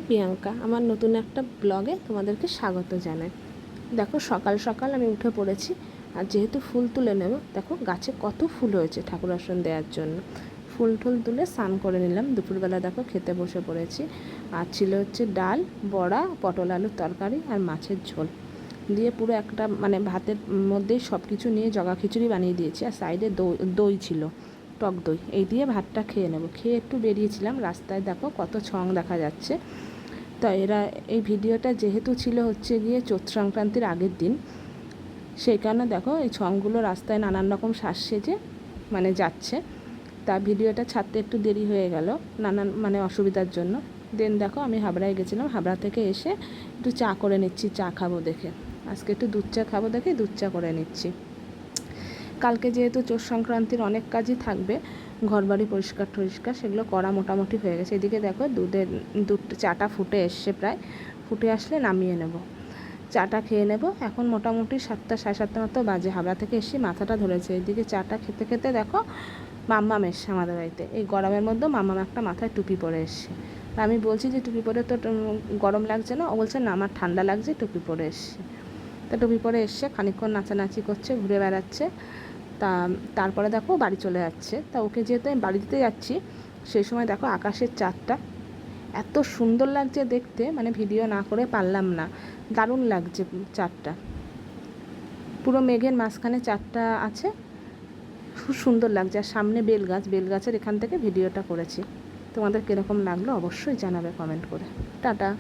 প্রিয়াঙ্কা, আমার নতুন একটা ব্লগে তোমাদেরকে স্বাগত জানাই। দেখো সকাল সকাল আমি উঠে পড়েছি, আর যেহেতু ফুল তুলে নেব, দেখো গাছে কত ফুল হয়েছে ঠাকুর আসন দেওয়ার জন্য। ফুল টুল তুলে স্নান করে নিলাম। দুপুরবেলা দেখো খেতে বসে পড়েছি। আর ছিল হচ্ছে ডাল, বড়া, পটল আলুর তরকারি আর মাছের ঝোল দিয়ে পুরো একটা ভাতের মধ্যেই সব কিছু নিয়ে জগা খিচুড়ি বানিয়ে দিয়েছি। আর সাইডে দই ছিল, টক দই। এই দিয়ে ভাতটা খেয়ে নেব। খেয়ে একটু বেরিয়েছিলাম, রাস্তায় দেখো কত ছং দেখা যাচ্ছে। তো এই ভিডিওটা যেহেতু ছিল হচ্ছে গিয়ে চৈত্র সংক্রান্তির আগের দিন, সেই কারণে দেখো এই ছংগুলো রাস্তায় নানান রকম শ্বাস সেজে যাচ্ছে। তা ভিডিওটা ছাড়তে একটু দেরি হয়ে গেল নানান অসুবিধার জন্য। দেন দেখো আমি হাবড়ায় গেছিলাম, হাবড়া থেকে এসে একটু চা করে নিচ্ছি। চা খাবো দেখে, আজকে একটু দুধ চা খাবো দেখে দুধ চা করে নিচ্ছি। কালকে যেহেতু চৈত্র সংক্রান্তির অনেক কাজই থাকবে, ঘরবাড়ি পরিষ্কার টরিষ্কার সেগুলো করা মোটামুটি হয়ে গেছে। এদিকে দেখো চাটা ফুটে এসছে, প্রায় ফুটে আসলে নামিয়ে নেব। চাটা খেয়ে নেব। এখন মোটামুটি 7টা সাড়ে 7টা মতো বাজে। হাবড়া থেকে এসে মাথাটা ধরেছে। এদিকে চাটা খেতে খেতে দেখো মাম্মাম এসছে আমাদের বাড়িতে। এই গরমের মধ্যে মাম্মাম একটা মাথায় টুপি পরে এসছে। আমি বলছি যে টুপি পরে তো গরম লাগছে না? ও বলছে না, আমার ঠান্ডা লাগছে, টুপি পরে এসছে। তা টুপি পরে এসছে, খানিকক্ষণ নাচানাচি করছে, ঘুরে বেড়াচ্ছে। তারপরে দেখো বাড়ি চলে যাচ্ছে। তা ওকে যেহেতু আমি বাড়ি দিতে যাচ্ছি, সেই সময় দেখো আকাশের চাঁদটা এত সুন্দর লাগছে দেখতে, ভিডিও না করে পারলাম না। দারুণ লাগছে চাঁদটা, পুরো মেঘের মাঝখানে চাঁদটা আছে, খুব সুন্দর লাগছে। আর সামনে বেলগাছের এখান থেকে ভিডিওটা করেছি। তোমাদের কীরকম লাগলো অবশ্যই জানাবে কমেন্ট করে। টাটা।